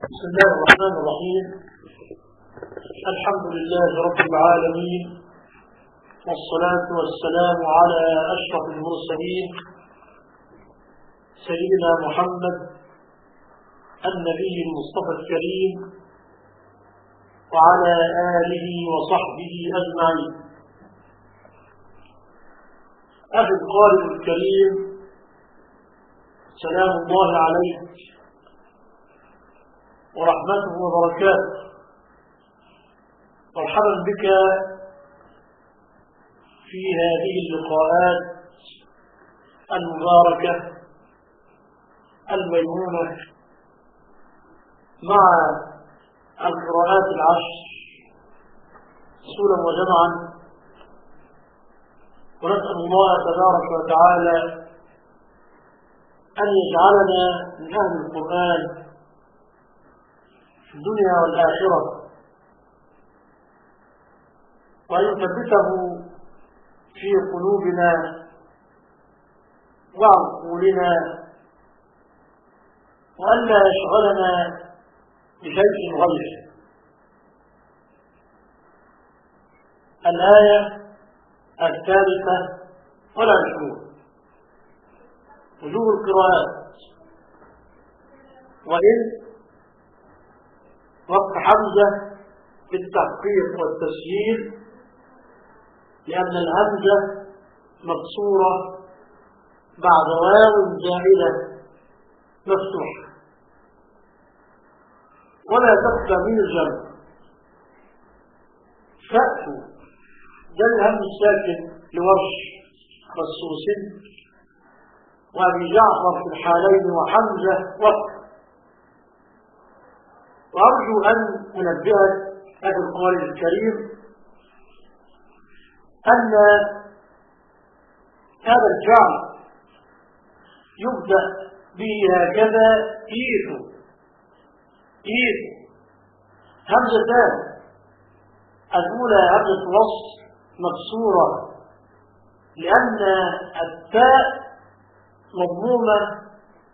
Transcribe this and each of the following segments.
بسم الله الرحمن الرحيم. الحمد لله رب العالمين، والصلاة والسلام على أشرف المرسلين سيدنا محمد النبي المصطفى الكريم وعلى آله وصحبه أجمعين. أخي القارئ الكريم، سلام الله عليك ورحمته وبركاته. مرحبا بك في هذه اللقاءات المباركة الميمونة مع القراءات العشر سورة وجمعا، ونسأل الله تبارك وتعالى أن يجعلنا من أهل القرآن في الدنيا والآخرة، وأن يثبته في قلوبنا وعقولنا، وأن لا يشغلنا بشيء غيره. الآية 23 وجوه القراءات. وإن وقت حمزة بالتحقيق والتسجيل، لأن الهمزة مكسورة بعد واو زائدة مفتوحة، ولا تخفى من الجمع. فأتوا ده الهمز الساكن لورش خصوص وأبي جعفر في الحالين وحمزة وقت. وأرجو أن أنبهك أخي القارئ الكريم أن هذا الفعل يبدأ به هكذا: إيثو إيثو، همزتان، الأولى همزة وصل مكسورة لأن التاء مضمومة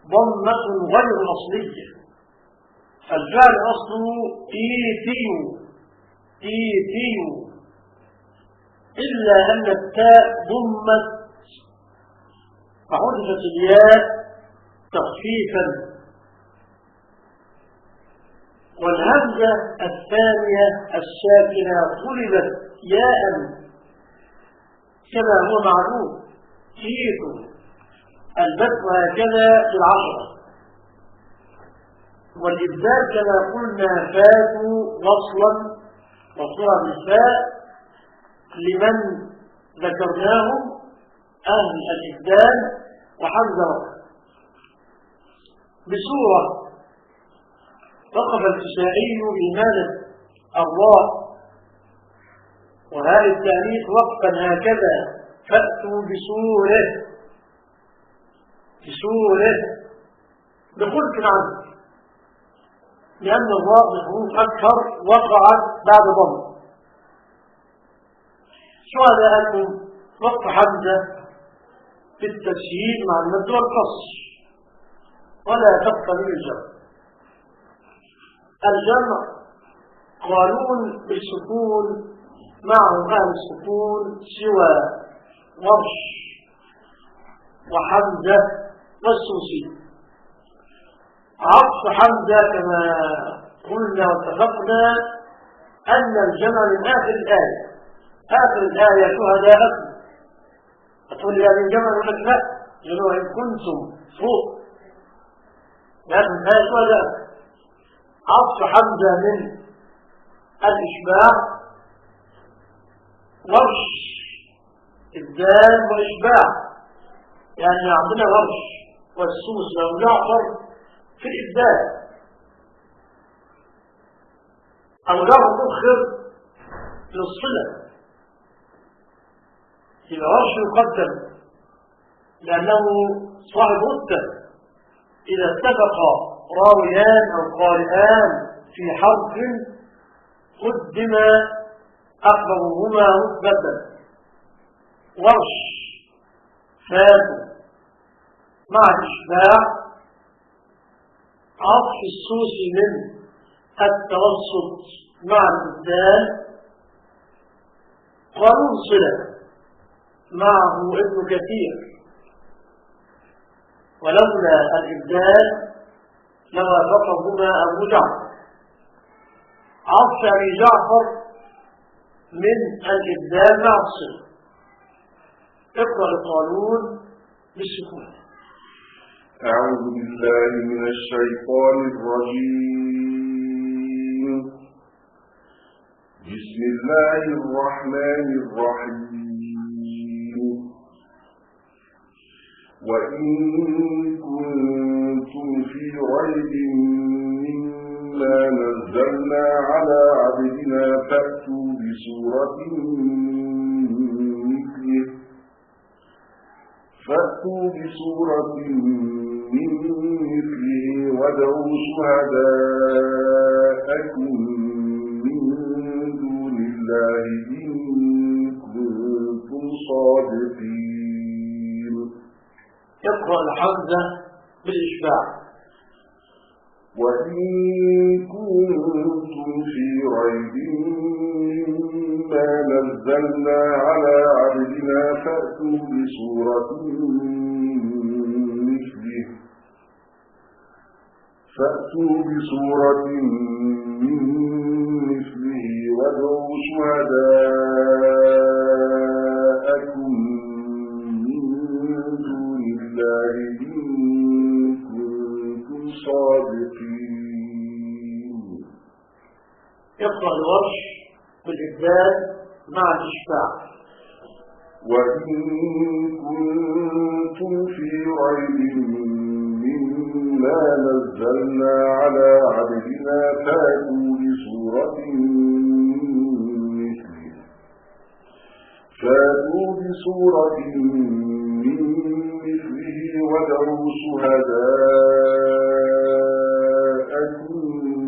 ضمة غير أصلية، فالفعل أصله إيثيو إيثيو، إلا أن التاء ضمت فحذفت الياء تخفيفا. والهمزة الثانية الساكنة قلبت ياء كما هو معلوم: إيثو، البدء هكذا بالعشرة. والإبدال كما قلنا فاتوا وصلا بالفاء لمن ذكرناهم أهل الإبدال وحمزة بسورة. وقف الكسائي بإمالة الراء وهذا التأنيث وقفا هكذا: فأتوا بسوره بخلف عنه، لأن الراء بحروف أكثر وقعت بعد ضم. سؤالكم وقف حمزة في التسهيل مع المد والقصر، ولا تبقى من الجمع. الجمع قانون بالسكون معه أهل السكون سوى ورش وحمزة والسوسي. عطف حمزة كما قلنا واتفقنا أن الجمع من آخر الآية. آخر الآية شهداءكم. أقول لي من جمع لك لا، قالوا إن كنتم فوق لكن الآية شهداءكم. عطف حمزة من الإشباع، ورش إبدال وإشباع، يعني عندنا ورش والسوس وجعفر في الإبدال، أو له مؤخر للصلة، إذا ورش يقدم لأنه صاحب رتبة. إذا اتفق راويان أو قارئان في حرف قدم أكبرهما رتبة. ورش فاتوا مع الإشباع عطف السوسي من التوسط مع الإبدال قانون صلة معه ابن كثير، ولولا الإبدال لوافقهما أبو جعفر. عطف أبي جعفر من الإبدال مع الصلة. اقرأ القانون بالسكون. أعوذ بالله من الشيطان الرجيم. بسم الله الرحمن الرحيم. وإن كنتم في ريب مما نزلنا على عبدنا فأتوا بسورة من مثله وادعوا شهداءكم من دون الله إن كنتم صادقين. اقرأ الحمزة بالإشباع. وإن كنتم في ريب مما نزلنا على عبدنا فأتوا بسورة من مثله وادعوا شهداءكم من دون الله إن كنتم صادقين. اقرأ الورش بالإبدال مع الإشباع. وإن كنتم في ريب مما نزلنا على عبدنا فأتوا بسورة من مثله وادعوا شهداءكم من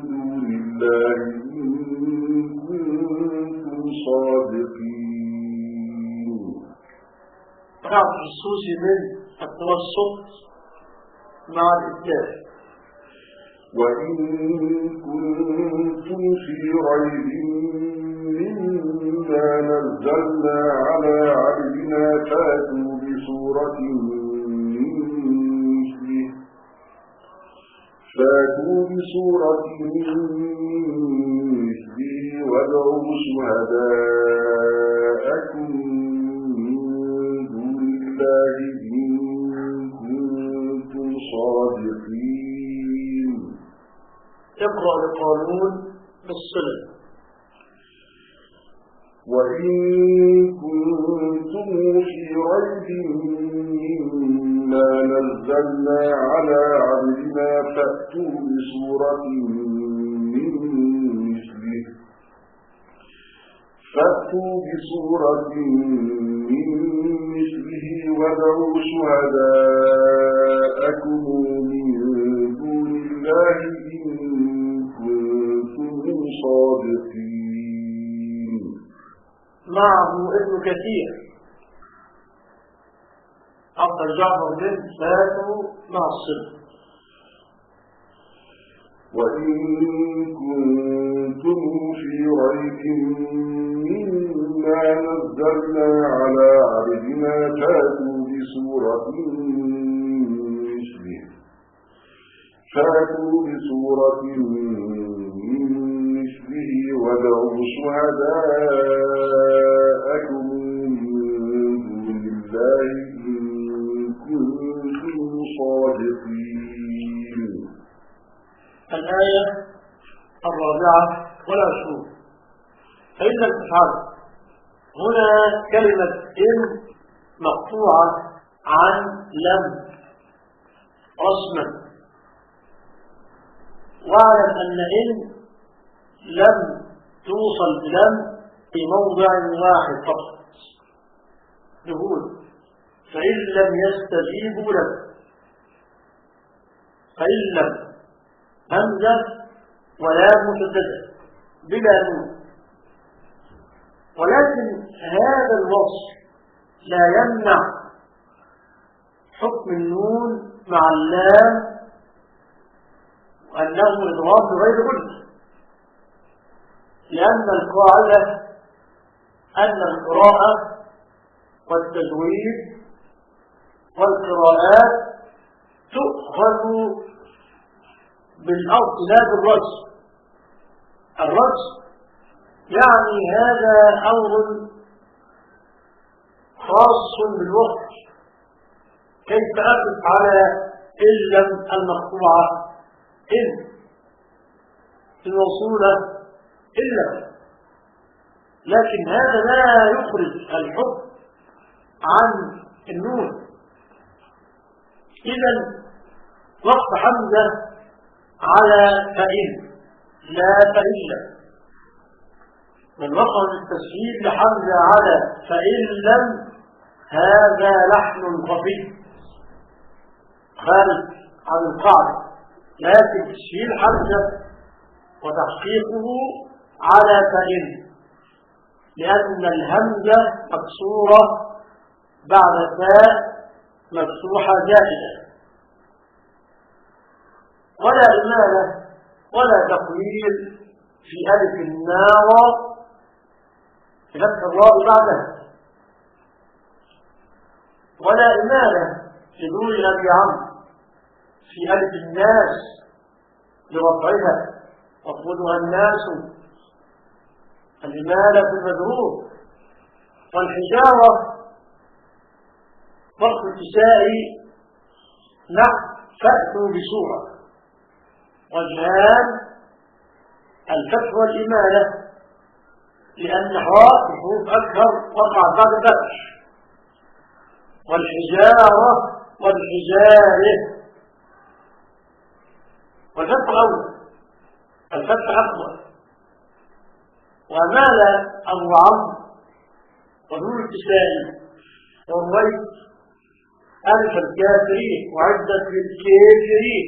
دون الله إن كنتم صادقين. قرأ الخصوص من التوسط مع الإبدال. وإن كنتم في ريب مما نزلنا على عبدنا فأتوا بسورة من مثله وادعوا شهداءكم من دون الله إن كنتم صادقين. اقرأ القانون بالصلة. وإن كنتم في ريب مما نزلنا على عبدنا فأتوا بسورة من مثله وادعوا شهداءكم من دون الله إن كنتم صادقين. معه ابن كثير. أفضل جعفر بن فاتوا مع الصلة. وإن كنتم في ريب مما نزلنا على عبدنا فأتوا بسورة من مثله وادعوا شهداءكم من دون الله إن كنتم صادقين. الآية 24. فإن لم تفعل. هنا كلمة إن مقطوعة عن لم رسما، واعلم أن إن لم توصل بلم في موضع واحد فقط. نقول فإن لم يستجيبوا لك، فإن لم همزة ولا مبتدأ بلا نون، ولكن هذا الوصف لا يمنع حكم النون مع اللام أنه إضراب بغير غنة، لأن القاعدة أن القراءة والتجويد والقراءات تؤخذ بالأرض لا بالرجل. الرجل يعني هذا أمر خاص بالوقت، كيف أقف على إن المقطوعة إن الموصولة إلا، لكن هذا لا يخرج الحكم عن النون. إذن وقف حمزة على فإن لا فإلا، من وقف التسهيل لحمزة على فإن لم هذا لحن خفي خارج عن القاعدة، لكن تسهيل حمزة وتحقيقه على فإن، لأن الهمزة مكسورة بعد تاء مفتوحة زائدة، ولا إمالة ولا تقليل في ألف النار في فتح الراء بعدها، ولا إمالة في نور أبي عمرو في ألف الناس لرفعها وقودها الناس، الإمالة في المجرور. والحجارة وقت الكساء فأتوا بسورة، وجهان الفتح والإمالة، لأن حراء الحروف أكثر وقع بعد فتح، والحجارة والحجارة والفتح أول، الفتح أفضل. ومال أبو عمرو ونور الكسائي والريت ألف الكافرين وعدت للكافرين،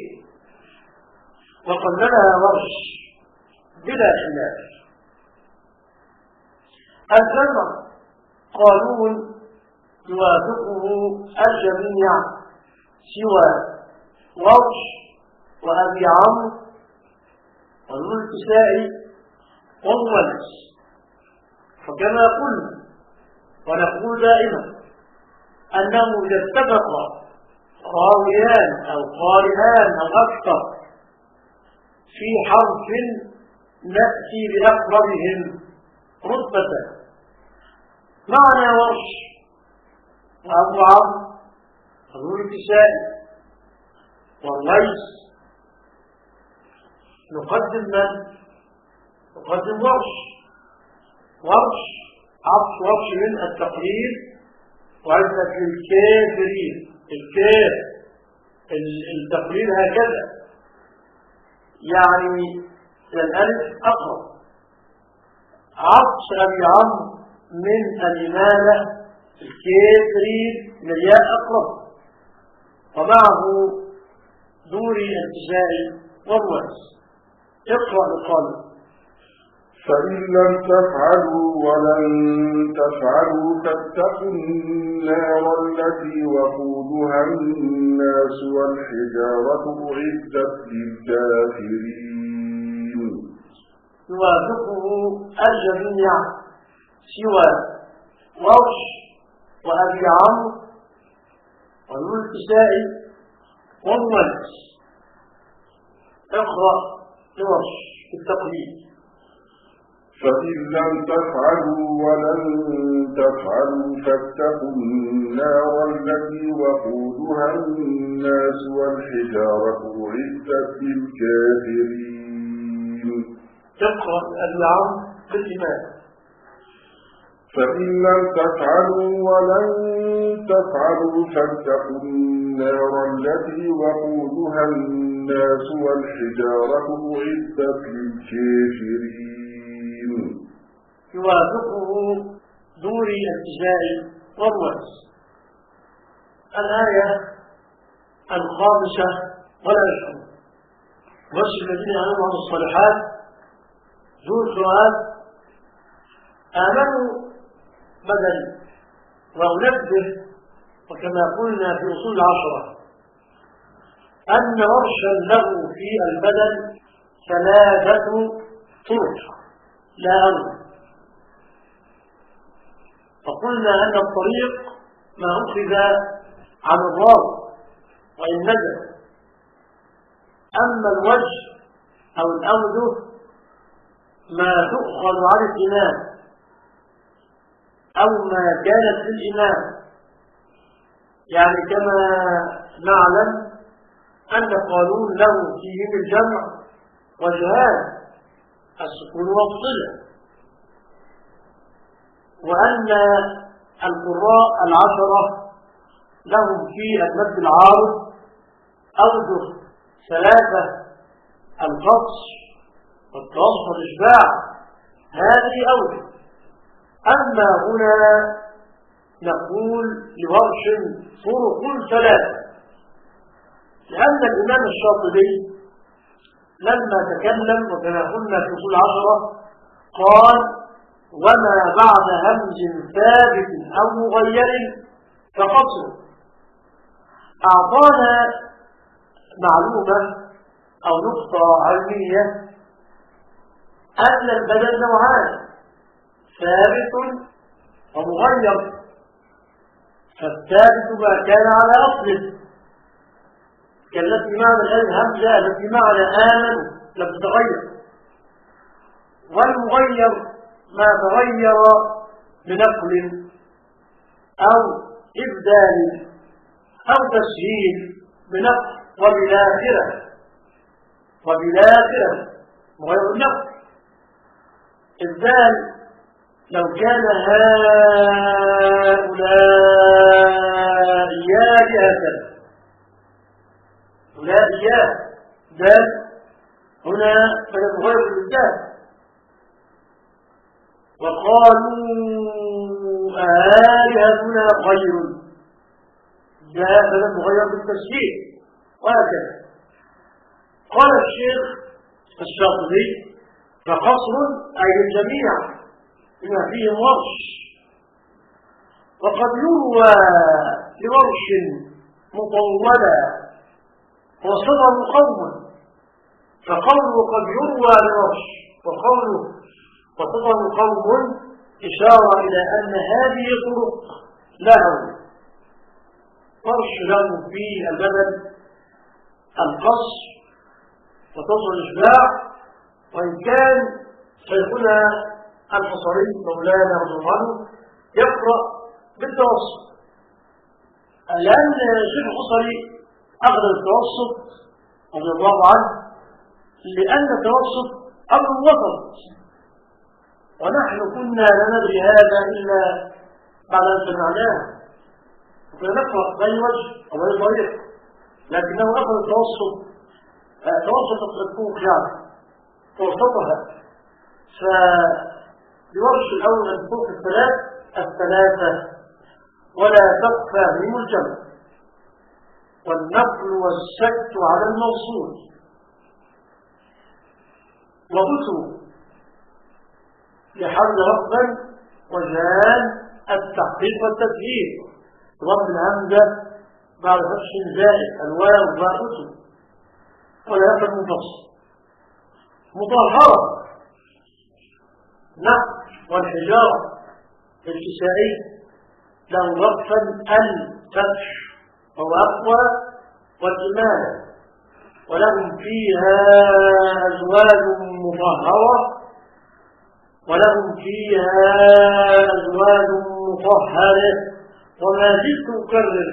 وقللها ورش بلا خلاف. الجمع قانون يوافقه الجميع سوى ورش وأبي عمرو ونور الكسائي والولس. فكما قلنا ونقول دائما أنه إذا اتفق راويان أو قارئان أو أكثر في حرف نأتي بأقربهم رتبة. معنى ورش وأبو عمرو ونور الكسائي والليث نقدم من؟ نقدم ورش عطف ورش من التقليد وعندك الكافرين التقليد هكذا، يعني الألف أقرب. عطف أبي عمرو من الإمالة الكافرين من الياء أقرب، ومعه دوري الجزائي والوز. اقرأ القول. فإن لم تفعلوا ولن تفعلوا فاتقوا النار التي وقودها الناس والحجارة أعدت للكافرين. يوافقه الجميع سوى ورش وأبي عمرو ونور الكسائي والولس. اقرأ لورش التقليد. فإن لم تفعلوا ولن تفعلوا فاتقوا النار التي وقودها الناس والحجارة أعدت للكافرين. تقرأ أبي عمرو بالإمام. فإن لم تفعلوا ولن تفعلوا فاتقوا النار التي وقودها الناس والحجارة أعدت للكافرين. يوافقه دوري الجزائي والوز. الآية الخامسة والعشرون. وبشر الذين آمنوا وعملوا الصالحات ذو السؤال آمنوا بدل وأنبه، وكما قلنا في أصول العشرة أن ورشا له في البدل 3 طرق لا أمر. فقلنا أن الطريق ما أخذ عن الراوي وإن نزل، أما الوجه أو الأوجه ما تؤخذ عن الإمام أو ما كانت للإمام. يعني كما نعلم أن قانون له في الجمع وجهان، السكون والصلة، وأن القراء 10 لهم في المد العارض أوجه 3: القصر والتوسط والإشباع، هذه أوجه. أما هنا نقول لورش طرق 3، لأن الإمام الشاطبي لما تكلم وكما قلنا في أصول 10 قال: وما بعد همز ثابت أو مغير فقصر. أعطانا معلومة أو نقطة علمية أن البدل نوعان: ثابت ومغير. فالثابت ما كان على أصله كالتي معنى الآن همزة التي معنى آمن لم تتغير، والمغير ما تغير بنقل أو إبدال أو تسهيل بنقل وبالآخرة مغير النقل. إبدال لو كان هؤلاء آلهة، هؤلاء دال هنا فلنغير الإبدال. وقالوا آلهتنا خير، جاء فلنغير بالتسهيل، وهكذا. قال الشيخ الشاطبي: فقصر أي الجميع بما فيه ورش. وقد يروى لورش مطولا وصدر قوم، فقوله قد يروى لورش وقوله وصدر قوم إشارة إلى أن هذه طرق له. ورش له في البدل القصر وتصل الإشباع، وإن كان شيخنا الحصري مولانا رضي الله عنه يقرأ بالتوسط، لأن الشيخ الحصري أخذ التوسط رضي الله عنه لأن التوسط أمر وسط، ونحن كنا لا ندري هذا إلا بعد أن سمعناه، وكنا نقرأ بأي وجه أو بأي طريق، لكنه أخذ التوسط توسط الطرق يعني توسطها. فبورش الأول أن الطرق الثلاثة ولا تخفى هم الجمع، والنقل والسكت على الموصول. وقسوا لحمل رفضا وجان التحقيق والتسهيل، ضم الهمزة بعد فتح زائد الواو باء، ولا يفعل منفصل. مطهرة نقل والحجارة الكسائي له وقفا الفتح وهو أقوى والإمامة، ولهم فيها أزواج مطهرة ولهم فيها أزواج مطهرة. وما زلت أكرر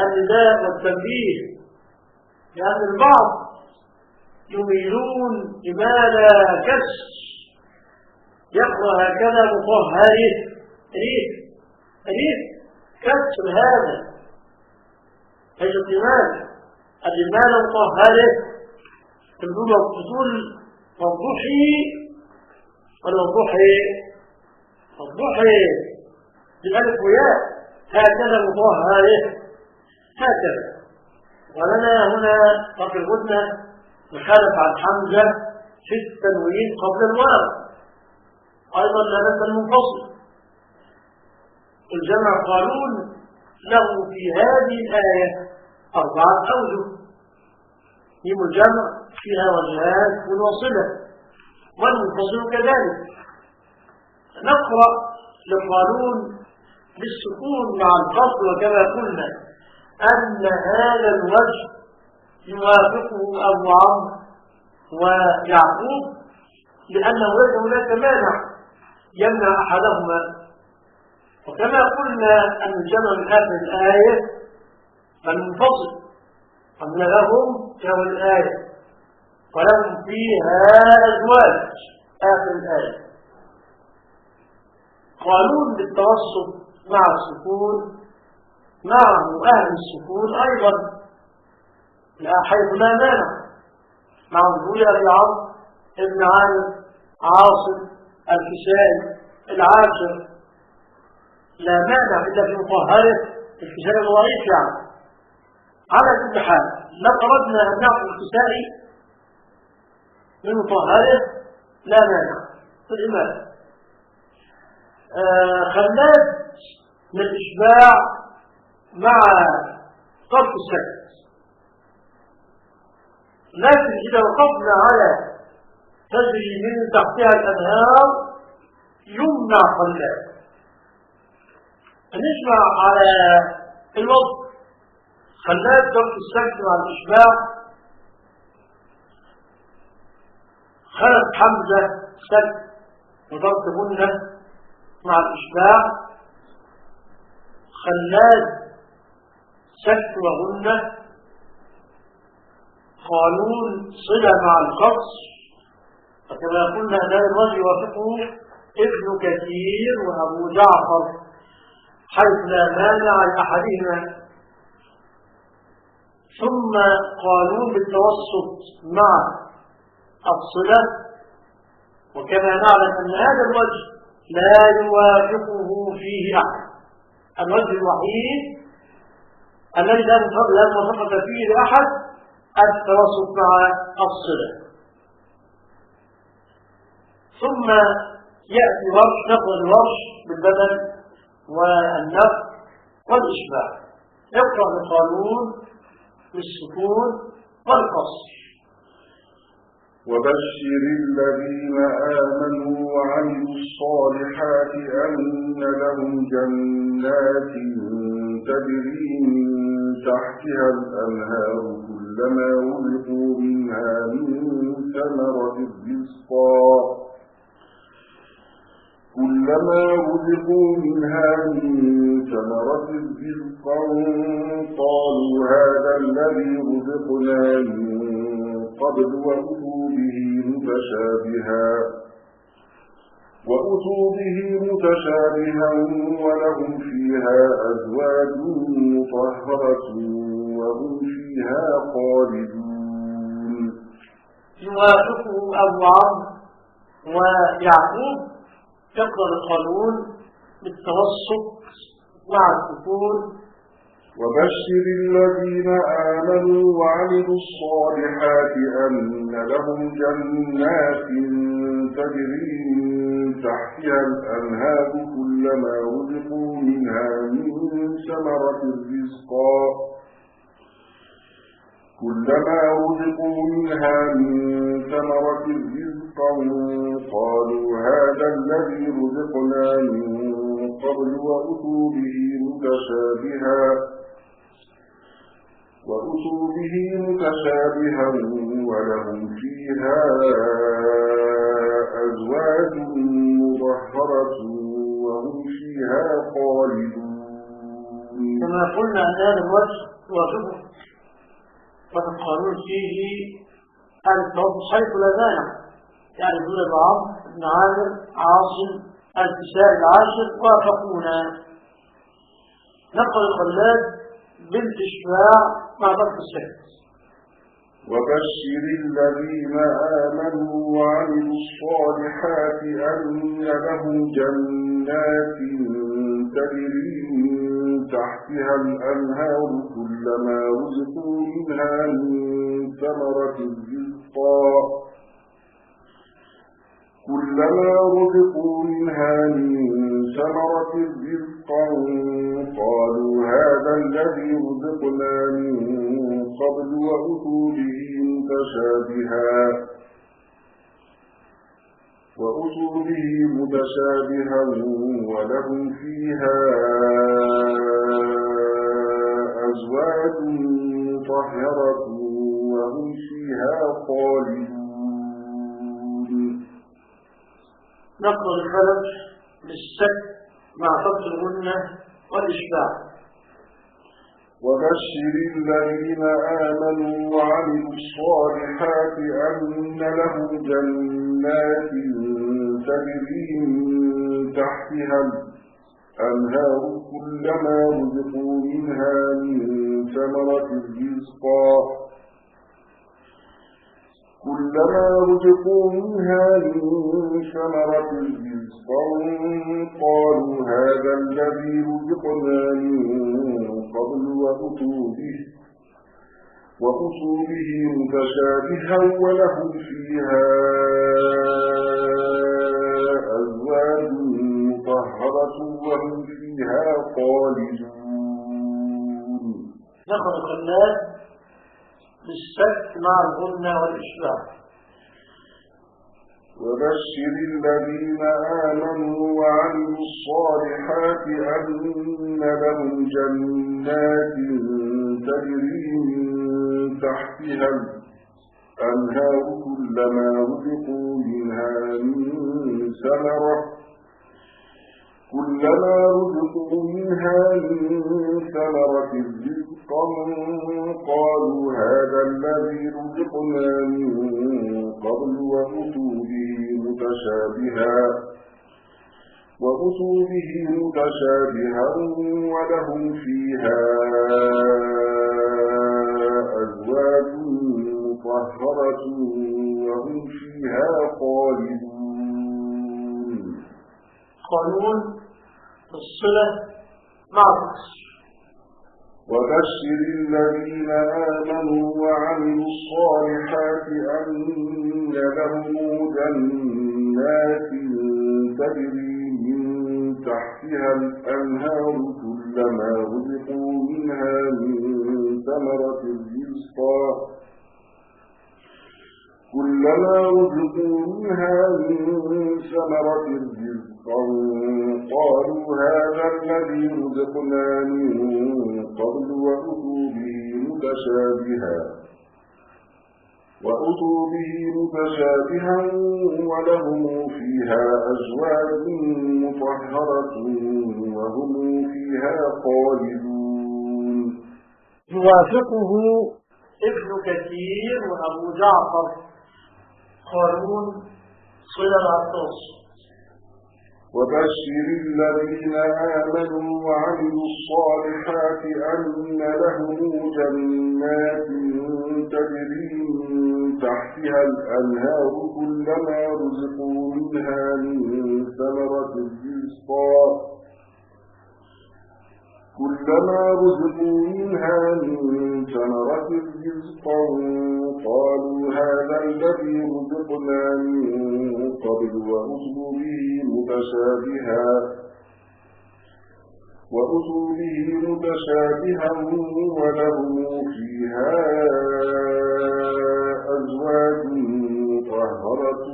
النداء والتنبيه، لأن البعض يميلون إمالة كسر يقرأ هكذا مطهره ريف كسر هذا هي الإمالة مطهره تقول وضحي ولا وضحي بالألف وياء هكذا مطهره هكذا. ولنا هنا طرف الغنة نخالف عن حمزة في التنوين قبل الواو، أيضا لا ننسى المنفصل. الجمع قانون له في هذه الآية 4 أوجه. ميم الجمع فيها وجهات منوصلة والمنفصل كذلك. نقرأ لقانون بالسكون مع الفصل، وكما قلنا أن هذا الوجه يوافقه أبو عمرو ويعقوب، لأنه ليس هناك مانع يمنع أحدهما. وكما قلنا أن الجمع من آخر الآية المنفصل، قلنا لهم كما الآية ولهم فيها أزواج آخر الآية. قانون بالتوسط مع السكون معه أهل السكون أيضا حيث لا مانع، مع وجود أبي عمرو ابن عامر عاصم الكسائي العاشر لا مانع إلا في مطهره الكسائي الضعيف. يعني على كل حال لو أردنا أن نأخذ الكسائي من مطهره لا مانع في الإمام. خلاد من الإشباع مع طرف السكت، لكن إذا وقفنا على تجري من تحتها الأنهار يمنع خلاد. نسمع على الوضع خلاد طرف السكت مع الإشباع. خلد حمزة سكت وضرب بنة مع الإشباع، خلاد سكت وغنة، قانون صلة مع القص. وكما قلنا أن الرجل يوافقه ابن كثير وأبو جعفر حيث لا مانع لأحدهما. ثم قانون بالتوسط مع الصلة، وكما نعلم أن هذا الوجه لا يوافقه فيه أحد. الوجه الوحيد الذي لا موافقة فيه لأحد التوسط مع الصلة. ثم يأتي ورش نقل الورش بالبدل والنفع والإشباع. يقرأ بقانون بالسكون والقصر. وبشر الذين آمنوا وعملوا الصالحات أن لهم جنات تجري من تحتها الأنهار كلما رزقوا منها من ثمرة رزقا قالوا هذا الذي رزقنا من قبل وأتوا به متشابها ولهم فيها أزواج مطهرة وهم فيها خالدون. يوافقه أبو عمرو ويعقوب يقرأ القانون بالتوسط مع السكون. وبشر الذين آمنوا وعملوا الصالحات أن لهم جنات تجري من تحتها الأنهار كلما رزقوا منها من ثمرة رزقا قالوا هذا الذي رزقنا من قبل وأتوا به متشابها ولهم فيها أزواج مطهرة وهم فيها خالدون. كما قلنا أن هذا الوجه يوافقه، والقانون فيه التوسط حيث لا مانع، يعني دون ابن عمرو بن عامر عاصم الكسائي العاشر وافقونا. نقل الخلاد بالإشباع مع ضرب السكت. وبشر الذين آمنوا وعملوا الصالحات أن لهم جنات تجري من تحتها الأنهار كلما رزقوا منها من ثمرة ثمرة رزقا قالوا هذا الذي رزقنا من قبل وأتوا به متشابها ولهم فيها أزواج مطهرة وهم فيها خالدون. نقل الخلف للسك مع فضل الغنة والإشباع. وبشر الذين آمنوا وعملوا الصالحات أن لهم جنات تجري من تحتها الأنهار كلما رزقوا منها من ثمرة رزقا قالوا هذا الذي رزقنا من قبل وأتوا به متشابها ولهم فيها أزواج مطهرة وهم فيها خالدون. نقل الخلال للسك مع الغنة والإشباع. وبشر الذين آمنوا وعملوا الصالحات أن لهم جنات تجري من تحتها الأنهار كلما رزقوا منها من ثمرة رزقا قالوا هذا الذي رزقنا من قبل وأتوا به متشابها ولهم فيها أزواج مطهرة وهم فيها خالدون. قانون الصلة مع القصر. وبشر الذين آمنوا وعملوا الصالحات أن لهم جنات تجري من تحتها الأنهار كلما رزقوا منها من ثمرة رزقا قالوا هذا الذي رزقنا من قبل وأتوا به متشابها ولهم فيها أزواج مطهرة وهم فيها خالدون. يوافقه ابن كثير وأبو جعفر قانون صلة العطاس. وبشر الذين آمنوا وعملوا الصالحات أن لهم جنات تجري من تحتها الأنهار كلما رزقوا منها من ثمرة رزقا قالوا هذا الذي رزقنا من قبل وأتوا به متشابها ولهم فيها أزواج مطهرة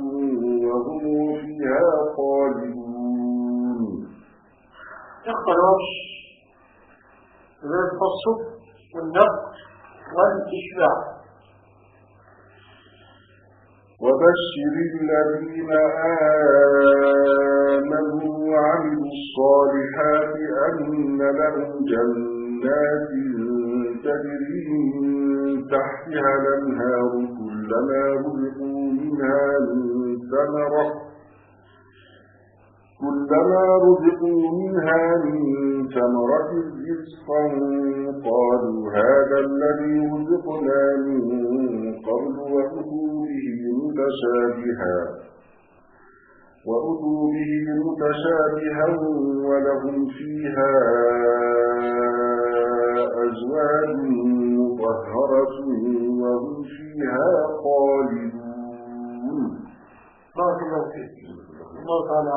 وهم فيها خالدون. اختلاف بين التصف والنقد والإشباع. وبشر الذين آمنوا وعملوا الصالحات أن لهم جنات تجري من تحتها الأنهار كلما رزقوا منها من ثمرة رزقا قالوا هذا الذي رزقنا من قبل وأتوا به متشابها ولهم فيها أزواج مطهرة وهم فيها خالدون. بارك الله فيك. الله تعالى.